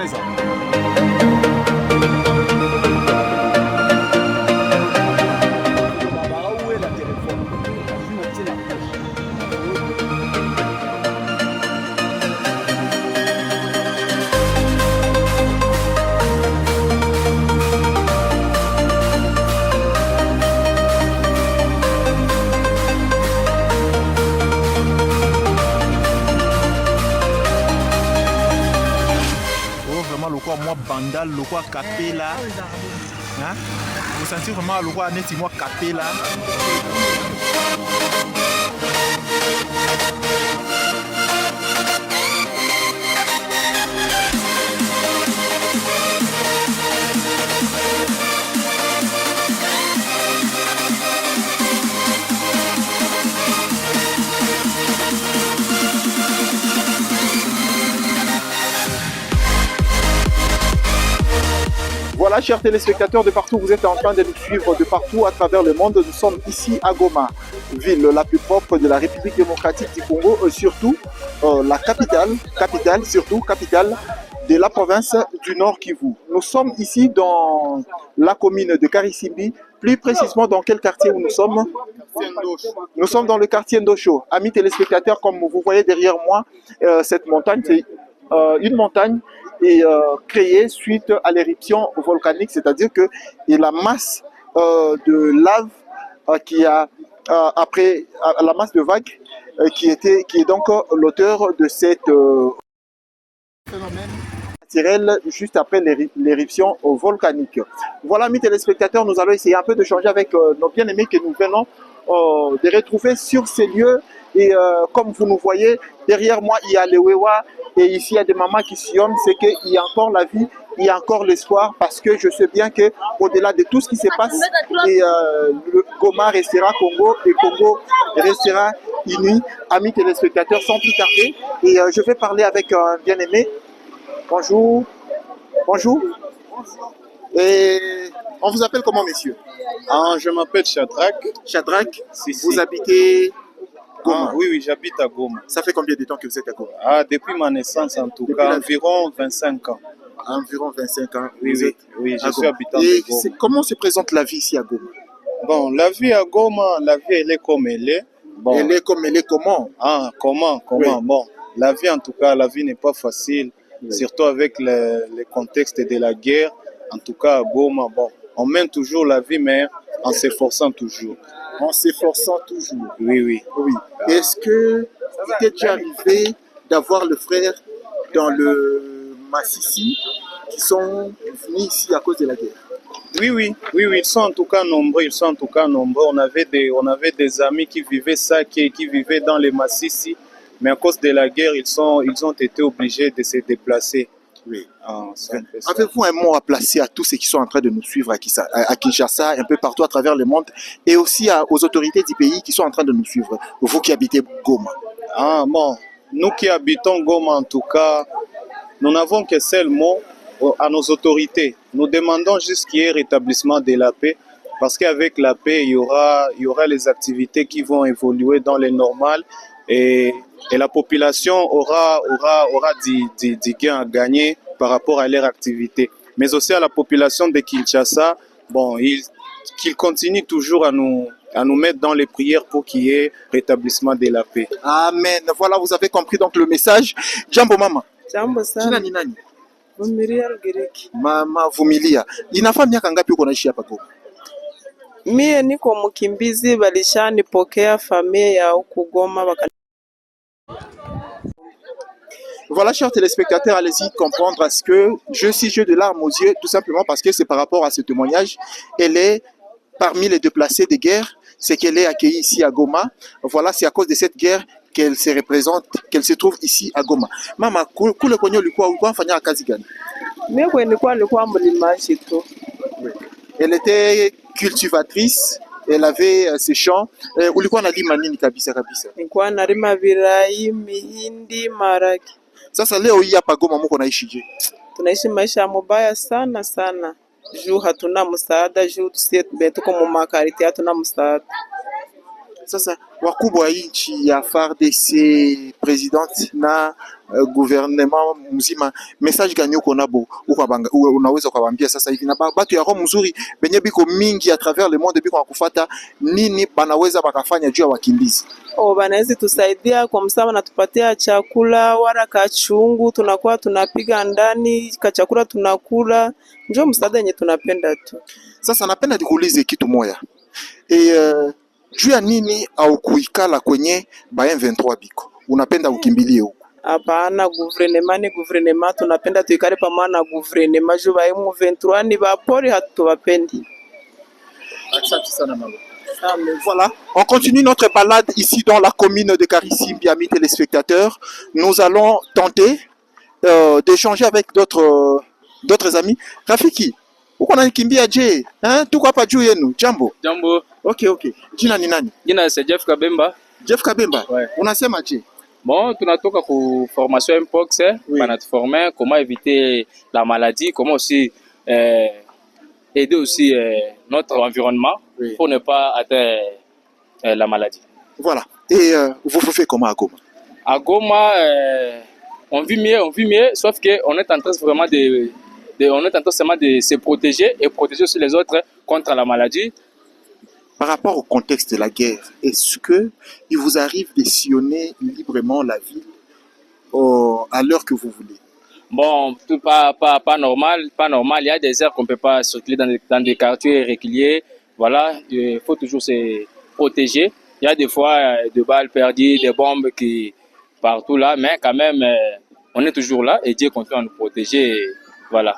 ça. Moi bandal le quoi capé là, hein? Vous sentez vraiment le quoi net moi capé là. Voilà, chers téléspectateurs de partout, vous êtes en train de nous suivre de partout à travers le monde. Nous sommes ici à Goma, ville la plus propre de la République démocratique du Congo, surtout la capitale de la province du Nord Kivu. Nous sommes ici dans la commune de Karisimbi, plus précisément dans quel quartier où nous sommes? Nous sommes dans le quartier Ndosho. Amis téléspectateurs, comme vous voyez derrière moi, cette montagne, c'est une montagne est créée suite à l'éruption volcanique, c'est-à-dire que la masse de lave qui a après la masse de vagues qui est donc l'auteur de cette phénomène naturel juste après l'éruption volcanique. Voilà, mes téléspectateurs, nous allons essayer un peu de changer avec nos bien-aimés que nous venons de retrouver sur ces lieux. Et comme vous nous voyez, derrière moi, il y a les Wewa et ici, il y a des mamans qui sillonnent. C'est qu'il y a encore la vie, il y a encore l'espoir parce que je sais bien qu'au-delà de tout ce qui se passe, et, le Goma restera Congo et Congo restera uni. Amis téléspectateurs, sans plus tarder. Et je vais parler avec un bien-aimé. Bonjour. Bonjour. Et on vous appelle comment, messieurs? Je m'appelle Shadrach. Shadrach, Si, vous si. habitez Goma? Oui, j'habite à Goma. Ça fait combien de temps que vous êtes à Goma? Depuis ma naissance, en tout Depuis cas, la- environ 25 ans. Environ 25 ans. Oui, vous oui, êtes oui, à je suis Goma. habitant Et de Goma. comment se présente la vie ici à Goma? Bon, la vie à Goma, la vie, elle est comme elle est. Bon. Elle est comment? Comment? Oui. Bon, la vie, en tout cas, la vie n'est pas facile, Oui. surtout avec le contexte de la guerre. En tout cas, à Goma, bon, on mène toujours la vie, mais en s'efforçant toujours. En s'efforçant toujours. Oui, oui. Oui. Est-ce que il t'est déjà arrivé d'avoir le frère dans le Massissi qui sont venus ici à cause de la guerre? Oui, ils sont en tout cas nombreux, On avait des amis qui vivaient ça, qui vivaient dans les Massissi, mais à cause de la guerre, ils ont été obligés de se déplacer. Oui. C'est un peu ça. Avez-vous un mot à placer à tous ceux qui sont en train de nous suivre à Kinshasa, un peu partout à travers le monde, et aussi aux autorités du pays qui sont en train de nous suivre, vous qui habitez Goma? Bon, nous qui habitons Goma, en tout cas, nous n'avons qu'un seul mot à nos autorités. Nous demandons juste qu'il y ait rétablissement de la paix, parce qu'avec la paix, il y aura les activités qui vont évoluer dans les normales et la population aura du gain à gagner par rapport à leur activité. Mais aussi à la population de Kinshasa, bon, qu'ils continuent toujours à nous mettre dans les prières pour qu'il y ait rétablissement de la paix. Amen. Voilà, vous avez compris donc le message. Jambo mama. Jambo Jina sana. ni nani? Vumilia Rugereki. Mama Vumilia. Inafaa miaka ngapi uko naishi hapa Goma? Mie niko mkimbizi, walishanipokea familia ya huku Goma Voilà, chers téléspectateurs, allez-y comprendre à ce que je suis jeu de larmes aux yeux, tout simplement parce que c'est par rapport à ce témoignage. Elle est parmi les déplacés de guerre, c'est qu'elle est accueillie ici à Goma. Voilà, c'est à cause de cette guerre qu'elle se représente, qu'elle se trouve ici à Goma. Mama, kule kwenye ulikuwa fanya kazi gani? Mie nilikuwa mlimaji tu. Elle était cultivatrice, elle avait ses champs. Ulikuwa nalima nini kabisa kabisa? Nilikuwa nalima virai, mihindi, maragi. Sasa leo hii hapa Goma mko naishije? Tunaishi maisha mubaya sana sana. Juu hatuna msaada, juu tuko mu makariti hatuna msaada. Sasa wakubwa wa nchi ya FARDC, president na gouvernement mzima, message gani uko nabo unaweza kuwaambia sasa hivi na batu ya roho mzuri benye biko mingi à travers le monde biko wakufata nini banaweza bakafanya juu ya wakimbizi? Banaweza tusaidia kwa msama na tupatia chakula wala kachungu, tunakuwa tunapiga ndani kachakula tunakula, ndio msaada yenye tunapenda tu. Sasa napenda nikuulize kitu moya juu ya nini au kuikala kwenye ba M23 biko unapenda ukimbilie huko? Hapana, guvernema tunapenda tuikale pamoja na guvernema juu ba M23 ni bapori hatuwapendi. Asante sana mama. Voilà, on continue notre balade ici dans la commune de Karisimbi, amis téléspectateurs. Nous allons tenter d'échanger avec d'autres amis. Rafiki, uko unanikimbia je? Tuko hapa juu yenu. Jambo. Jambo. Okay. Jina ni nani? Jina ni Jeff Kabemba. Jeff Kabemba. Ouais. Unasema je? Bon, tunatoka ku formation Mpox, oui. Nous former comment éviter la maladie, comment aussi aider aussi notre environnement, oui, pour ne pas atteindre la maladie. Voilà. Et vous faites comment à Goma? À Goma, on vit mieux, sauf qu'on est en train vraiment on est en train seulement de se protéger et protéger aussi les autres contre la maladie. Par rapport au contexte de la guerre, est-ce que il vous arrive de sillonner librement la ville à l'heure que vous voulez? Bon, tout pas normal. Il y a des aires qu'on ne peut pas circuler dans des quartiers réguliers. Voilà, il faut toujours se protéger. Il y a des fois des balles perdues, des bombes qui partout là, mais quand même, on est toujours là et Dieu continue à nous protéger. Et voilà.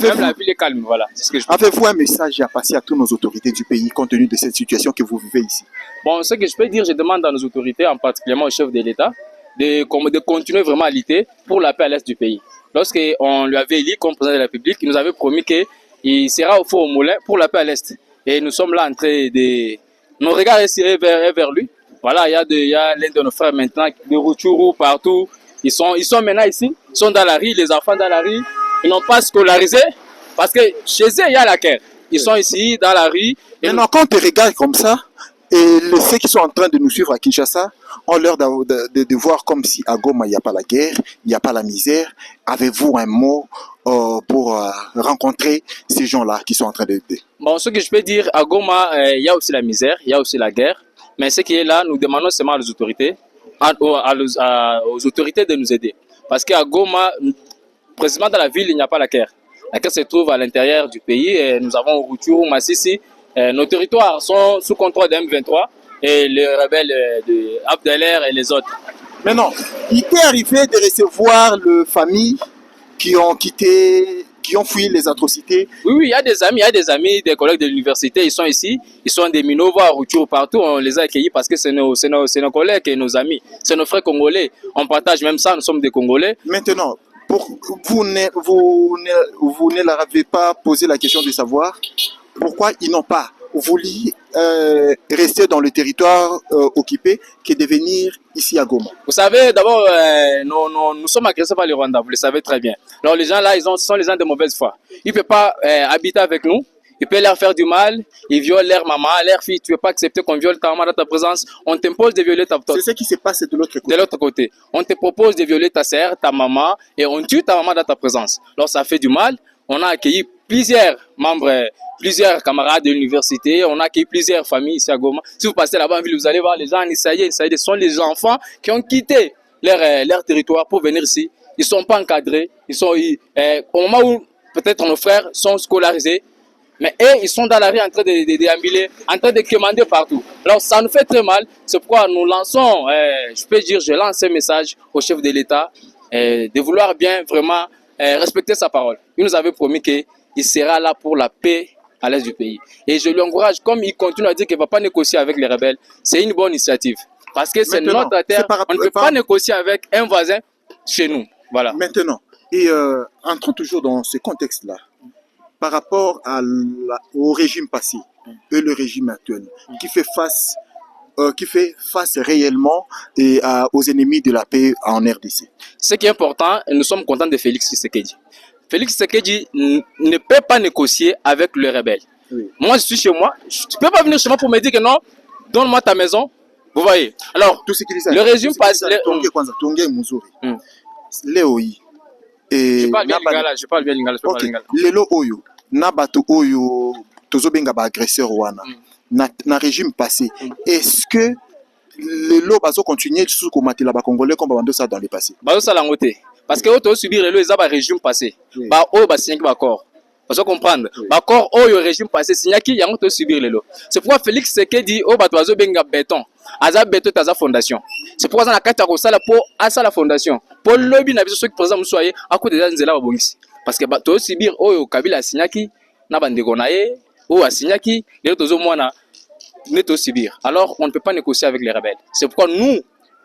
Même la ville est calme, voilà. C'est ce que je peux dire. Avez-vous un message à passer à toutes nos autorités du pays compte tenu de cette situation que vous vivez ici? Bon, ce que je peux dire, je demande à nos autorités, en particulier au chef de l'État, de continuer vraiment à lutter pour la paix à l'est du pays. Lorsqu'on lui avait élu comme président de la République, il nous avait promis qu'il sera au four au moulin pour la paix à l'est. Et nous sommes là en train de... Nos regards sont vers lui. Voilà, il y a l'un de nos frères maintenant, de Rutshuru, partout. Ils sont maintenant ici, ils sont dans la rue, les enfants dans la rue. Ils n'ont pas scolarisé parce que chez eux, il y a la guerre. Ils sont ici, dans la rue. Maintenant, quand on te regarde comme ça, et ceux qui sont en train de nous suivre à Kinshasa ont l'air de voir comme si à Goma, il n'y a pas la guerre, il n'y a pas la misère. Avez-vous un mot pour rencontrer ces gens-là qui sont en train d'aider? Bon, ce que je peux dire, à Goma, il y a aussi la misère, il y a aussi la guerre. Mais ce qui est là, nous demandons seulement aux autorités, aux autorités de nous aider. Parce qu'à Goma, précisément dans la ville, il n'y a pas la guerre. La guerre se trouve à l'intérieur du pays. Et nous avons Rutshuru, Masisi. Nos territoires sont sous contrôle de M23 et les rebelles de Abdeller et les autres. Maintenant, il t'est arrivé de recevoir les familles qui ont fui les atrocités? Oui, il y a des amis, des collègues de l'université, ils sont ici, ils sont des Minova, Rutshuru, partout, on les a accueillis parce que c'est nos collègues et nos amis, c'est nos frères congolais, on partage même ça, nous sommes des Congolais. Maintenant, vous ne leur avez pas posé la question de savoir pourquoi ils n'ont pas voulu rester dans le territoire occupé que de venir ici à Goma? Vous savez, d'abord, nous sommes agressés par le Rwanda, vous le savez très bien. Alors les gens là, ce sont les gens de mauvaise foi. Ils ne peuvent pas habiter avec nous. Ils peuvent leur faire du mal, ils violent leur maman, leur fille. Tu ne veux pas accepter qu'on viole ta maman dans ta présence. On t'impose de violer ta... C'est ce qui se passe de l'autre côté. De l'autre côté. On te propose de violer ta sœur, ta maman, et on tue ta maman dans ta présence. Alors ça fait du mal. On a accueilli plusieurs membres, plusieurs camarades de l'université. On a accueilli plusieurs familles ici à Goma. Si vous passez là-bas en ville, vous allez voir les gens en Isaïe. Ce sont les enfants qui ont quitté leur territoire pour venir ici. Ils ne sont pas encadrés. Ils sont, au moment où peut-être nos frères sont scolarisés, mais eux, ils sont dans la rue en train de déambuler, en train de commander partout. Alors ça nous fait très mal. C'est pourquoi nous lançons, je lance un message au chef de l'État de vouloir bien vraiment respecter sa parole. Il nous avait promis qu'il sera là pour la paix à l'est du pays. Et je lui encourage, comme il continue à dire qu'il ne va pas négocier avec les rebelles, c'est une bonne initiative. Parce que c'est notre terre, on ne peut pas négocier avec un voisin chez nous. Voilà. Maintenant, et entrons toujours dans ce contexte-là, par rapport au régime passé et le régime actuel, qui fait face réellement aux ennemis de la paix en RDC. Ce qui est important, et nous sommes contents de Félix Tshisekedi. Félix Tshisekedi ne peut pas négocier avec le rebelle. Oui. Moi, je suis chez moi. Tu ne peux pas venir chez moi pour me dire que non, donne-moi ta maison. Vous voyez. Alors, le régime passe. Leo hii je parle bien lingala, je parle bien lingala, je parle okay. lingala. Lelo oyo na bato oyo tozobenga ba agresseur wana na régime passé est-ce que lelo bazo continuer sous komatela ba congolais comme bando ça dans le passé bazo sala ngote parce que auto subir lelo eza ba régime passé ba oyo ba signé ba corps bazo comprendre ba corps oyo régime passé signé ki yango to subir lelo c'est pourquoi Félix Sekedi o bato bazo benga béton aza béton taza fondation. C'est pourquoi ça a quatre à pour à ça la fondation. Pour le lobby n'a pas besoin que par exemple soyez à côté des nzela babongisi. Parce que toi aussi bien oh Kabila signaki na bande gonaye ou a signaki les autres mois n'est aussi bien. Alors on ne peut pas négocier avec les rebelles. C'est pourquoi nous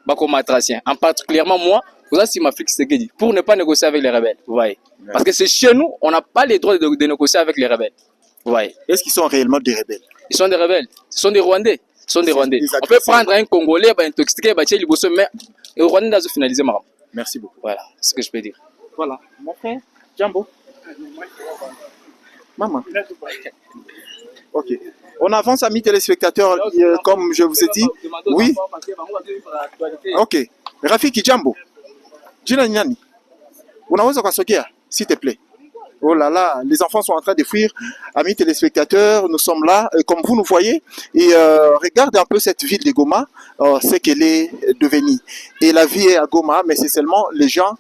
bakomatraciens en particulièrement moi vous avez ma Félix Sekedi pour ne pas négocier avec les rebelles. Vous voyez. Parce que c'est chez nous on n'a pas les droits de négocier avec les rebelles. Vous voyez. Est-ce qu'ils sont réellement des rebelles? Ils sont des rebelles. Ce sont des Rwandais. Sont des Rwandais. On peut prendre un Congolais, intoxiquer, et le Rwandais doit se finaliser. Merci beaucoup. Voilà, c'est ce que je peux dire. Voilà, mon frère, Jambo. Maman. Ok. On avance, amis téléspectateurs, comme je vous ai dit. Oui. Ok. Rafiki Jambo. Jina Nyani. Unaweza kusogea, s'il te plaît. Oh là là, les enfants sont en train de fuir. Amis téléspectateurs, nous sommes là, comme vous nous voyez. Et regardez un peu cette ville de Goma, ce qu'elle est devenue. Et la vie est à Goma, mais c'est seulement les gens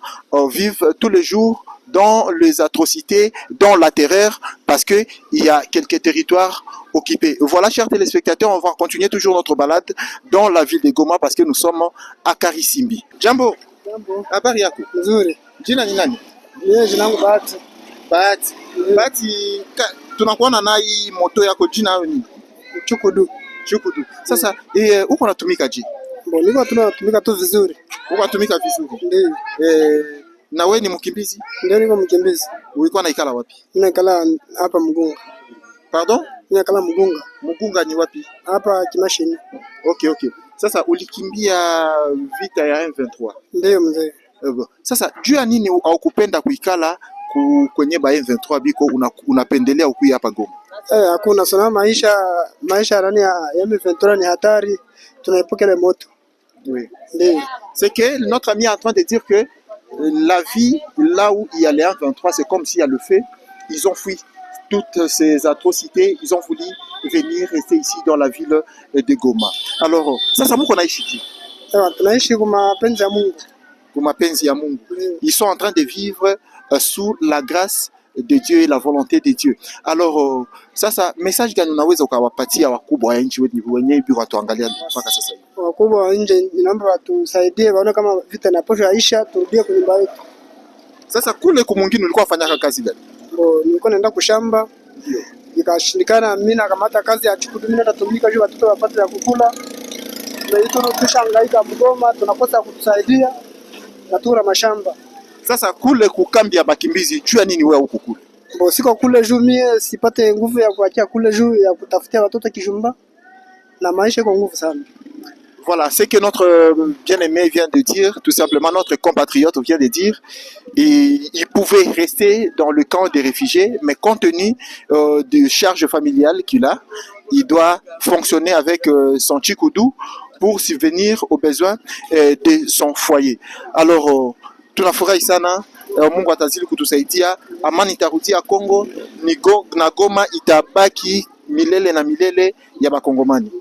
vivent tous les jours dans les atrocités, dans la terreur, parce qu'il y a quelques territoires occupés. Voilà, chers téléspectateurs, on va continuer toujours notre balade dans la ville de Goma, parce que nous sommes à Karisimbi. Jambo. Jambo. Habari yako? Nzuri. Jina ni nani? Jina langu Bahati. Bahati, tunakuona na hii moto yako jina yao ni Chukudu. Chukudu. Sasa uko natumika je? Bon, niko tunatumika tu vizuri. Uko natumika vizuri? Ndio. Na wewe ni mkimbizi? Ndio, niko mkimbizi. Ulikuwa naikala wapi? Naikala hapa Mugunga. Pardon? Naikala Mugunga. Mugunga ni wapi? Hapa Kimashini. Okay. Sasa ulikimbia vita ya M23? Ndio mzee. Sasa juu ya nini haukupenda kuikala kwenye ba M23 biko unapendelea ukuya hapa Goma? Hakuna sana, maisha ndani ya M23 ni hatari, tunaepuka ile moto. Oui. Ndio. C'est que notre ami est en train de dire que la vie là où il y a les M23, c'est comme s'il y a le feu. Ils ont fui toutes ces atrocités, ils ont voulu venir rester ici dans la ville de Goma. Alors, sasa mko naishi je? Tunaishi kwa mapenzi ya Mungu. Kwa mapenzi ya Mungu. Ils sont en train de vivre sous la grâce de Dieu et la volonté de Dieu. Alors, sasa message gani unaweza ukawapatia wakubwa wa nchi wenye biko tuangalia mpaka sasa hivi? Wakubwa wa nje ninaomba watusaidie, waone kama vita inaposha Aisha, turudie kwenye nyumba yetu. Sasa kule kumwingine ulikuwa unafanya kazi gani? Nilikuwa naenda kushamba. Ndio. Ikashindikana, mimi nakamata kazi ya Chukudu, mimi natatumika juu watoto wapate ya kukula. Na hiyo tunashangaika Mgoma, tunakosa kutusaidia na tura mashamba. Sasa kule kukambi ya bakimbizi juu ya nini wewe huko kule? Siko kule juu mie sipate nguvu ya kuachia kule juu ya kutafutia watoto kijumba na maisha kwa nguvu sana. Voilà, c'est que notre bien-aimé vient de dire, tout simplement notre compatriote vient de dire, il pouvait rester dans le camp des réfugiés, mais compte tenu de charges familiales qu'il a, il doit fonctionner avec son Chikudu pour subvenir aux besoins de son foyer. Alors, tunafurahi sana, Mungu atazidi kutusaidia, amani itarudia Kongo, na Goma itabaki milele na milele ya bakongomani.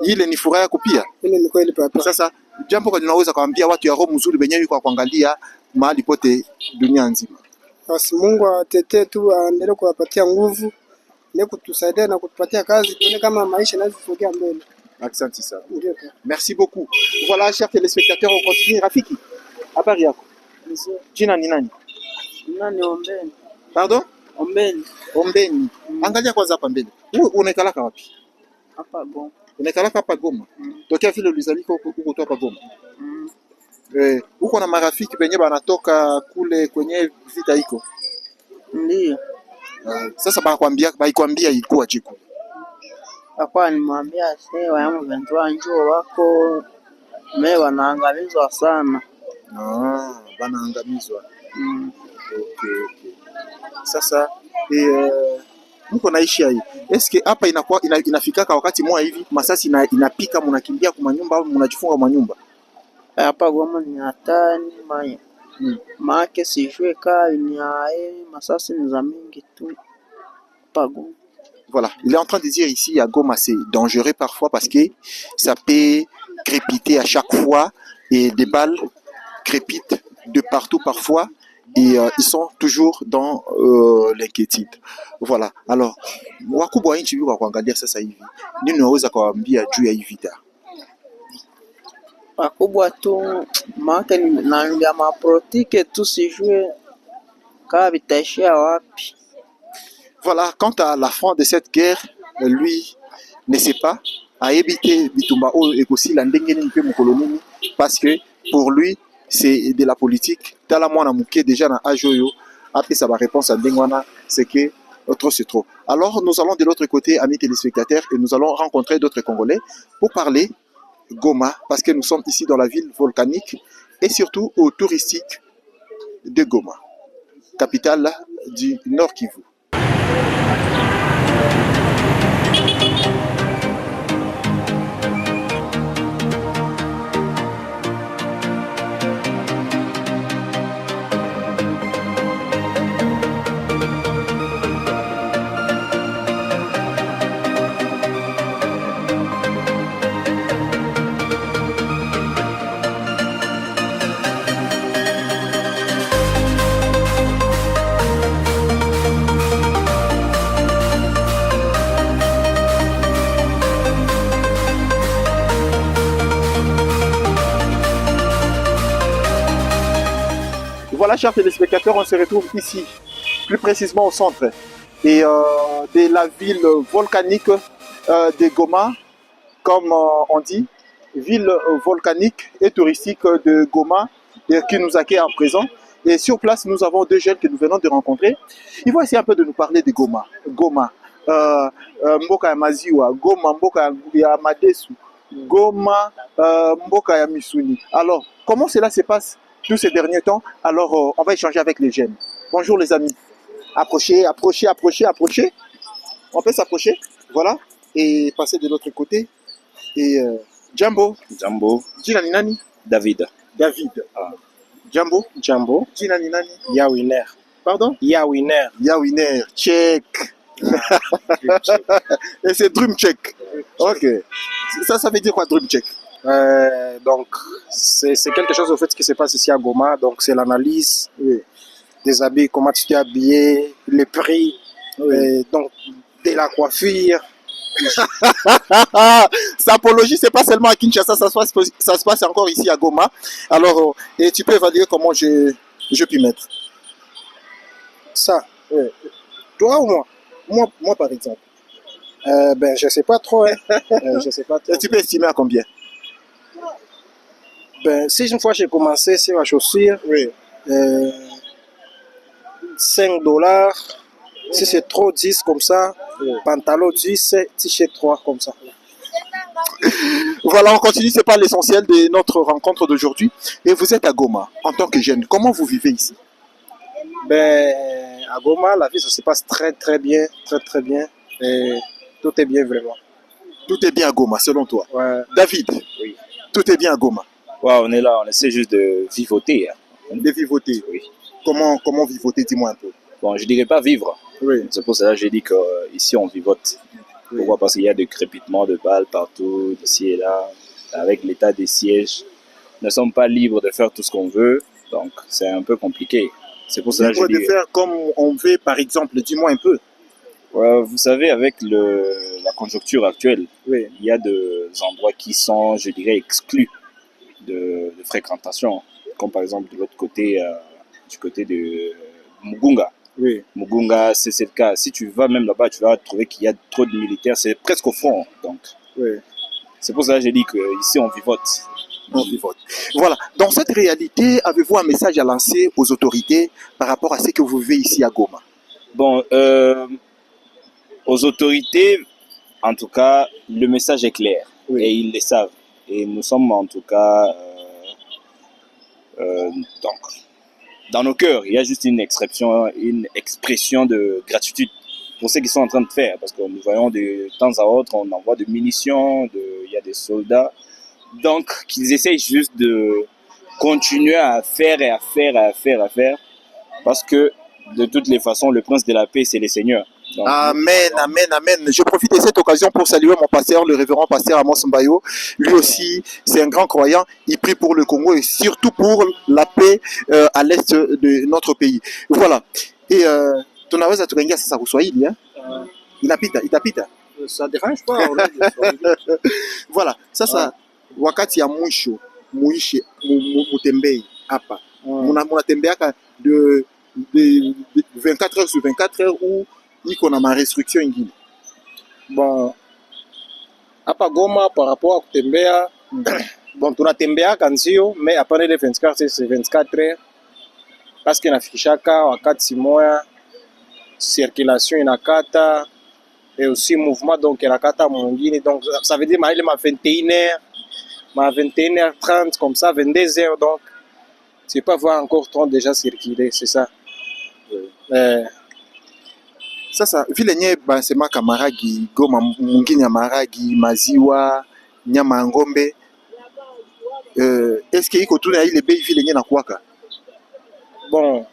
Ile ni furaha yako pia. Ile ni kweli papa. Sasa jambo gani unaweza kuambia watu ya roho mzuri wenyewe kwa kuangalia mahali pote dunia nzima? Basi Mungu atetee tu, aendelee kuwapatia nguvu, na kutusaidia na kutupatia kazi, tuone kama maisha yanaweza kusogea mbele. Asante sana. Ndio. Merci beaucoup. Voilà, chers téléspectateurs, on continue. Rafiki, habari yako? Jina ni nani? Nani Ombeni? Pardon? Ombeni. Angalia kwanza hapa mbele. Wewe unakalaka wapi? Hapa Goma. Unakalaka hapa Goma? Tokea vile ulizalika huko tu hapa Goma? Uko na marafiki benye banatoka kule kwenye vita iko? Ndio. Sasa baikwambia ilikuwa jiku. Hapa nimwambia sasa wa M23 njoo wako wanaangamizwa sana. Banaangamizwa. Okay. Sasa mko naishi hai, eske hapa inakuwa inafikaka wakati mmoja hivi masasi inapika, mnakimbia kwa manyumba au mnajifunga manyumba? Hapa Goma ni hatari make sijue kaa ni ae masasi ni za mingi tu hapa Goma. Voilà, il est en train de dire ici à Goma c'est dangereux parfois parce que ça peut crépiter à chaque fois et des balles crépitent de partout parfois et ils sont toujours dans l'inquiétude. Voilà, alors wakubwa nchi yuko kuangalia sasa hivi, nini unaweza kuwaambia juu ya hii vita? Wakubwa tu make naambia maprotike tu sijue kaa vitaishia wapi. Voilà, quant à la fin de cette guerre, lui ne sait pas à éviter Bitumba ou aussi la parce que pour lui c'est de la politique. Tala mwana muke déjà na ajoyo après ça va réponse à Ndengwana c'est que trop c'est trop. Alors nous allons de l'autre côté, amis téléspectateurs, et nous allons rencontrer d'autres Congolais pour parler Goma parce que nous sommes ici dans la ville volcanique et surtout au touristique de Goma, capitale du Nord Kivu. Voilà, chers téléspectateurs, on se retrouve ici, plus précisément au centre et, de la ville volcanique de Goma, comme on dit, ville volcanique et touristique de Goma qui nous accueille en présent. Et sur place, nous avons deux jeunes que nous venons de rencontrer. Ils vont essayer un peu de nous parler de Goma. Goma, Mboka ya Maziwa, Goma, Mboka ya Madesu, Goma, Mboka ya Misuni. Alors, comment cela se passe tous ces derniers temps? Alors, on va échanger avec les jeunes. Bonjour les amis. Approchez, approchez, approchez, approchez. On peut s'approcher, voilà, et passer de l'autre côté. Et Jambo. Jambo. Jina ni nani? David. David. Ah. Jambo. Jambo. Jina ni nani? Yawiner. Pardon? Yawiner. Yawiner. Check. Et c'est Drum Check. Ok. Ça veut dire quoi, Drum Check? Donc, c'est quelque chose au fait qui se passe ici à Goma. Donc, c'est l'analyse des habits, comment tu t'es habillé, les prix, donc de la coiffure. Sapologie, c'est pas seulement à Kinshasa, ça se passe encore ici à Goma. Alors, et tu peux évaluer comment je puis mettre ça. Toi ou moi? Moi, par exemple. Ben, je sais pas trop. Hein. Je sais pas trop. Et tu peux estimer à combien? Ben, si une fois j'ai commencé sur la chaussure, $5. Si c'est trop, 10 comme ça. Pantalon 10, t-shirt 3 comme ça. Voilà, on continue, c'est pas l'essentiel de notre rencontre d'aujourd'hui. Et vous êtes à Goma, en tant que jeune. Comment vous vivez ici? Ben, à Goma, la vie, ça se passe très très bien, très très bien. Et tout est bien vraiment. Tout est bien à Goma, selon toi? Ouais. David, oui. Tout est bien à Goma? Ouais, on est là, on essaie juste de vivoter. Hein. De vivoter? Oui. Comment vivoter? Dis-moi un peu. Bon, je dirais pas vivre. Oui. C'est pour ça que j'ai dit qu'ici on vivote. Oui. Pourquoi? Parce qu'il y a des crépitements de balles partout, ici et là. Avec l'état des sièges, nous ne sommes pas libres de faire tout ce qu'on veut. Donc, c'est un peu compliqué. C'est pour ça que je dis... de faire comme on veut, par exemple, dis-moi un peu. Ouais, vous savez, avec la conjoncture actuelle, il y a des endroits qui sont, je dirais, exclus de fréquentation. Comme par exemple de l'autre côté, du côté de Mugunga. Oui. Mugunga, c'est le cas. Si tu vas même là-bas, tu vas trouver qu'il y a trop de militaires. C'est presque au fond. Donc, c'est pour ça que j'ai dit qu'ici, on vivote. On vivote. Voilà. Dans cette réalité, avez-vous un message à lancer aux autorités par rapport à ce que vous vivez ici à Goma? Bon, aux autorités, en tout cas, le message est clair. Et ils le savent. Et nous sommes en tout cas... donc, dans nos cœurs, il y a juste une expression de gratitude pour ce qu'ils sont en train de faire. Parce que nous voyons de temps à autre, on envoie des munitions, il y a des soldats. Donc, qu'ils essayent juste de continuer à faire et à faire et à faire et à faire. Parce que, de toutes les façons, le prince de la paix, c'est le Seigneur. Donc, Amen, amen, amen. Je profite de cette occasion pour saluer mon pasteur, le révérend pasteur Amos Mbayo. Lui aussi, c'est un grand croyant. Il prie pour le Congo et surtout pour la paix à l'est de notre pays. Voilà. Et tunaweza tukaingia sasa Kiswahili hein? Itapita. Ça dérange pas. Voilà. Sasa wakati ya mwisho mutembei hapa. Munatembeaka de 24 heures sur 24 heures ou iko na ma restriction ingine. Bon, hapa Goma par rapport à kutembea bon tunatembeaka ndio mais apana ile 24 c'est 24 heures parce que nafikishaka wakati moya circulation inakata et aussi mouvement donc inakata mwingine donc ça veut dire maile ma 21h ma 21h30 comme ça 22h donc tu peux voir encore temps déjà circuler c'est ça. Sasa vile nye basemaka maragi Goma mwingine ya maragi maziwa nyama ya ngombe eske iko tu na ile bei vile nye nakuwaka? Bon,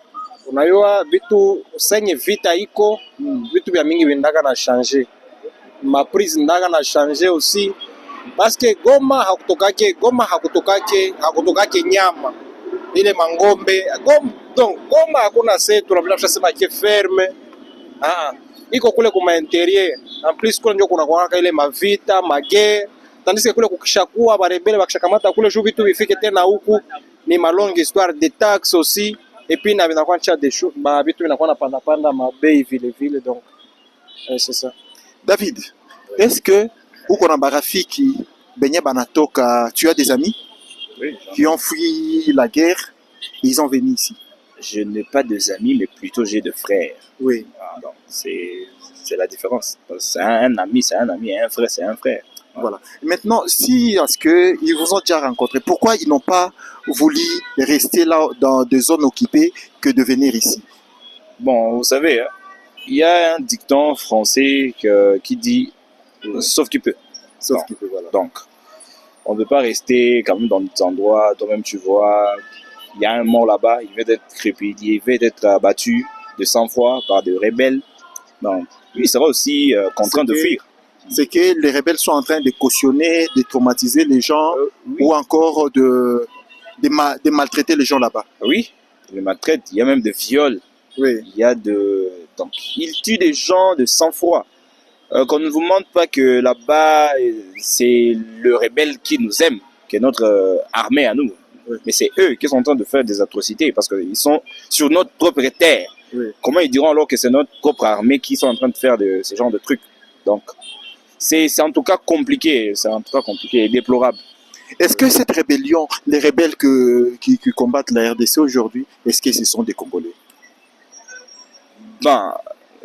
unajua vitu senye vita iko vitu vya mingi vindaga na changer maprise ndaga na changer aussi parce que Goma hakutokake nyama ile mangombe donc Goma hakuna se tunapenda kusema ke ferme iko kule kuma interieur en plus kule ndio kuna kwa ile mavita magere tandis que kule kukishakuwa barebele bakishakamata kule juu vitu vifike tena huku ni ma longue histoire de taxes aussi et puis na vinakuwa cha des choses ba vitu vinakuwa na panda mabei vile donc c'est ça. David, est-ce que uko na barafiki benye banatoka, tu as des amis qui ont fui la guerre et ils ont venu ici? Je n'ai pas de amis, mais plutôt j'ai de frères. Oui. Donc c'est la différence. C'est un ami, et un frère, c'est un frère. Voilà. Maintenant, si est-ce que ils vous ont déjà rencontré, pourquoi ils n'ont pas voulu rester là dans des zones occupées que de venir ici? Bon, vous savez, il y a un dicton français qui dit sauf qui peut. Sauf qui peut, voilà. Donc, on ne peut pas rester quand même dans des endroits, toi-même tu vois, il y a un mort là-bas, il vient d'être crépidié, il vient d'être abattu de 100 fois par des rebelles. Donc, lui, il sera aussi contraint de fuir. C'est que les rebelles sont en train de cautionner, de traumatiser les gens oui. Ou encore de maltraiter les gens là-bas. Oui, ils maltraitent, il y a même des viols. Oui. Il y a donc, ils tuent des gens de sang-froid. Qu'on ne vous montre pas que là-bas, c'est le rebelle qui nous aime, qui est notre armée à nous. Oui. Mais c'est eux qui sont en train de faire des atrocités parce qu'ils sont sur notre propre terre. Oui. Comment ils diront alors que c'est notre propre armée qui sont en train de faire ce genre de trucs? Donc, c'est en tout cas compliqué, et déplorable. Est-ce que cette rébellion, les rebelles qui combattent la RDC aujourd'hui, est-ce que ce sont des Congolais? Ben,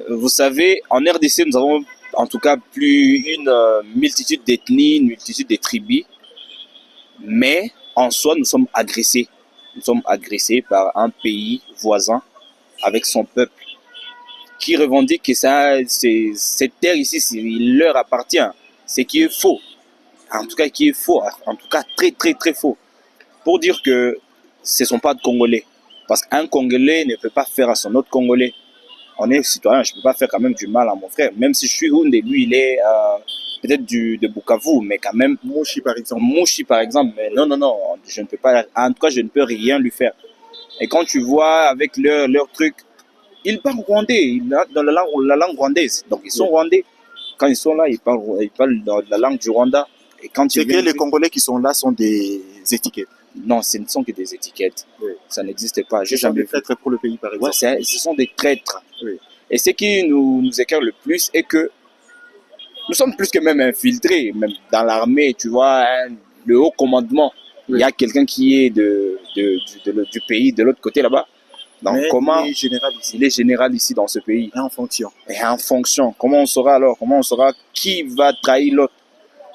vous savez, en RDC, nous avons en tout cas une multitude d'ethnies, une multitude de tribus, mais en soi, nous sommes agressés. Nous sommes agressés par un pays voisin avec son peuple qui revendique que cette terre ici, il leur appartient. Ce qui est faux. En tout cas, qui est faux. En tout cas, très, très, très faux. Pour dire que ce ne sont pas de Congolais. Parce qu'un Congolais ne peut pas faire à son autre Congolais. On est citoyen, je ne peux pas faire quand même du mal à mon frère. Même si je suis Houndé, lui, il est peut-être de Bukavu, mais quand même... Mouchi, par exemple. Mouchi, par exemple. Mais non, je ne peux pas... En tout cas, je ne peux rien lui faire. Et quand tu vois avec leur truc, ils parlent rwandais, dans la langue rwandaise. Donc, ils sont rwandais. Quand ils sont là, ils parlent dans la langue du Rwanda. Et quand c'est que les Congolais qui sont là sont des étiquettes. Non, ce ne sont que des étiquettes. Oui. Ça n'existe pas. Ce sont des traîtres pour le pays, par exemple. Ouais, ce sont des traîtres. Oui. Et ce qui nous écœure le plus est que nous sommes plus que même infiltrés, même dans l'armée, tu vois, le haut commandement. Oui. Il y a quelqu'un qui est du pays, de l'autre côté là-bas. Donc, comment il est général ici dans ce pays. Et en fonction. Et en fonction. Comment on saura alors? Comment on saura qui va trahir l'autre?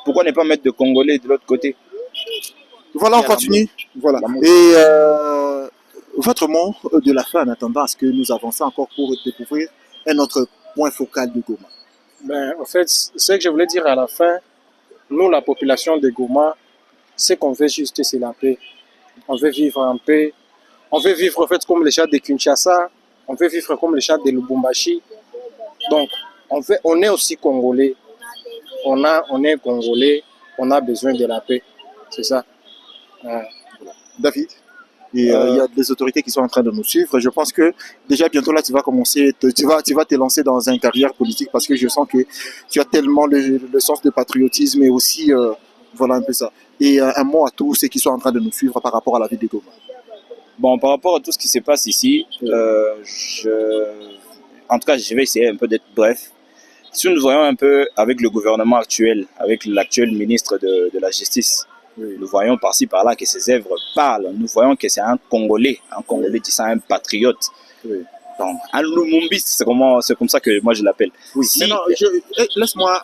Pourquoi ne pas mettre de Congolais de l'autre côté? Voilà, on continue. Voilà. Et votre mot de la fin en attendant à ce que nous avancions encore pour découvrir un autre point focal de Goma? Ben, en fait, ce que je voulais dire à la fin, nous, la population de Goma, ce qu'on veut juste, c'est la paix. On veut vivre en paix. On veut vivre en fait comme les gens de Kinshasa. On veut vivre comme les gens de Lubumbashi. Donc, on est aussi Congolais. On est Congolais. On a besoin de la paix. C'est ça. David? Et il y a des autorités qui sont en train de nous suivre. Je pense que déjà bientôt là, tu vas commencer, tu vas te lancer dans une carrière politique parce que je sens que tu as tellement le sens de patriotisme et aussi, voilà un peu ça. Et un mot à tous ceux qui sont en train de nous suivre par rapport à la ville de Goma. Bon, par rapport à tout ce qui se passe ici, en tout cas, je vais essayer un peu d'être bref. Si nous voyons un peu avec le gouvernement actuel, avec l'actuel ministre de la Justice, nous voyons par-ci par-là que ses œuvres parlent. Nous voyons que c'est un Congolais disant un patriote. Donc, un Lumumbiste, c'est comme ça que moi je l'appelle. Maintenant, laisse-moi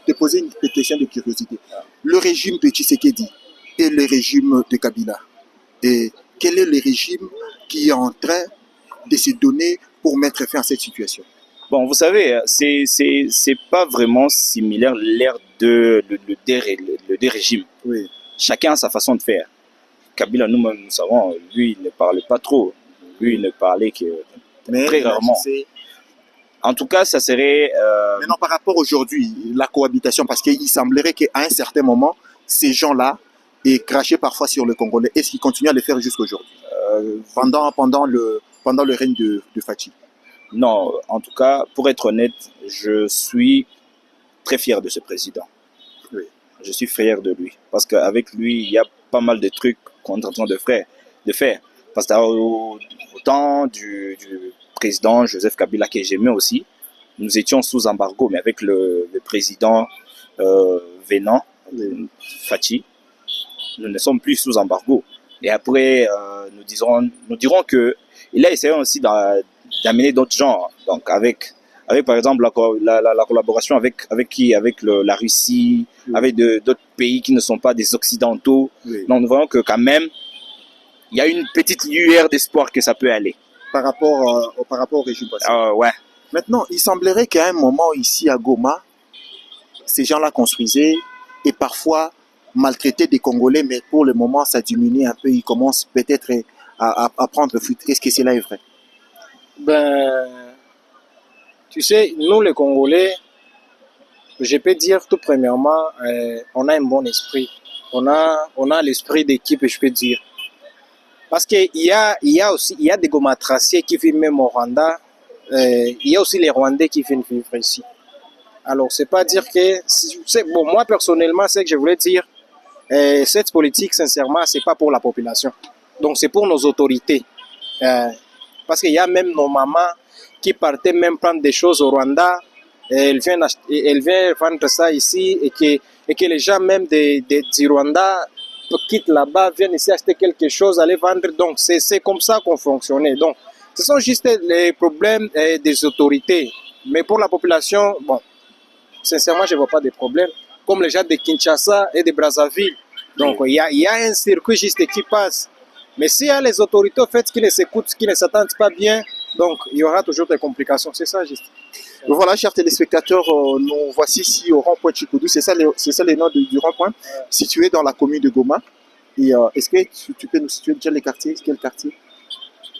te poser une question de curiosité. Le régime de Tshisekedi et le régime de Kabila, et quel est le régime qui est en train de se donner pour mettre fin à cette situation? Bon, vous savez, c'est pas vraiment similaire l'ère de le deux régimes. Oui. Chacun a sa façon de faire. Kabila, nous savons, lui, il ne parlait pas trop. Lui, il ne parlait que très rarement. En tout cas, ça serait... Maintenant, par rapport aujourd'hui, la cohabitation, parce qu'il semblerait qu'à un certain moment, ces gens-là aient craché parfois sur le Congolais. Est-ce qu'ils continuent à le faire jusqu'aujourd'hui, pendant le règne de Fachi? Non, en tout cas, pour être honnête, je suis très fier de ce président. Oui. Je suis fier de lui. Parce qu'avec lui, il y a pas mal de trucs qu'on est en train de faire. Parce qu'au temps du président Joseph Kabila, que j'aimais aussi, nous étions sous embargo. Mais avec le président venant, Fachi, nous ne sommes plus sous embargo. Et après, nous dirons qu'il a essayé aussi d'amener d'autres gens. Donc, avec par exemple la collaboration avec la Russie, avec d'autres pays qui ne sont pas des occidentaux. Donc, nous voyons que quand même, il y a une petite lueur d'espoir que ça peut aller. Par rapport au régime passé. Ouais. Maintenant, il semblerait qu'à un moment ici à Goma, ces gens-là construisaient et parfois maltraitaient des Congolais, mais pour le moment, ça diminue un peu. Ils commencent peut-être à prendre fuite. Est-ce que cela est vrai? Ben, tu sais, nous les Congolais, je peux dire tout premièrement, on a un bon esprit. On a l'esprit d'équipe, je peux dire. Parce qu'il y a des Gomatraciens qui vivent même au Rwanda. Il y a aussi les Rwandais qui viennent vivre ici. Alors, c'est pas dire que... Bon, moi, personnellement, c'est que je voulais dire, cette politique, sincèrement, c'est pas pour la population. Donc, c'est pour nos autorités. Parce qu'il y a même nos mamans qui partaient même prendre des choses au Rwanda. Elles viennent vendre ça ici et que les gens même du Rwanda quittent là-bas, viennent ici acheter quelque chose, aller vendre. Donc, c'est comme ça qu'on fonctionnait. Donc, ce sont juste les problèmes des autorités. Mais pour la population, bon, sincèrement, je ne vois pas de problème. Comme les gens de Kinshasa et de Brazzaville. Donc, il y a un circuit juste qui passe. Mais s'il y a les autorités au fait qui ne s'écoutent, qui ne s'attendent pas bien, donc il y aura toujours des complications. C'est ça, juste. Voilà, chers téléspectateurs, nous voici ici au rond-point Chikoudou. C'est ça le nom du rond-point, situé dans la commune de Goma. Et est-ce que tu peux nous situer déjà les quartiers? Quel quartier?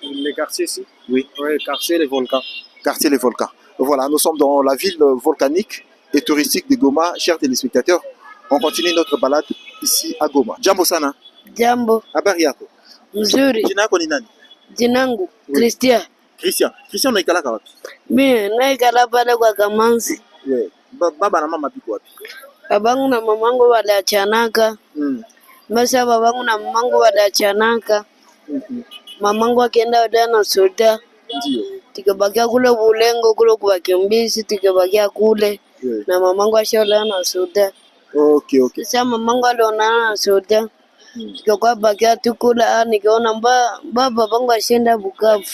Les quartiers ici? Oui. Oui, quartier Les Volcans. Quartier Les Volcans. Voilà, nous sommes dans la ville volcanique et touristique de Goma. Chers téléspectateurs, on continue notre balade ici à Goma. Jambo sana. Jambo. Habari yako? Mzuri. Jina yako ni nani? Jinangu Christian. Christian unaikalaka wapi? Mimi naikala pale kwa Kamanzi. Baba na mama biko wapi? Babangu na mamangu waliachanaka. Masha babangu na mamangu waliachanaka. Mamangu akaenda Oda na Soda. Ndio. Tukabakia kule Bulengo kule kwa Kimbizi, tukabakia kule. Na mamangu ashaolewa na Soda. Okay. Sasa mamangu alionana na Soda. Tukakuwa bakia tu kula, nikaona baba bangu ashaenda Bukavu.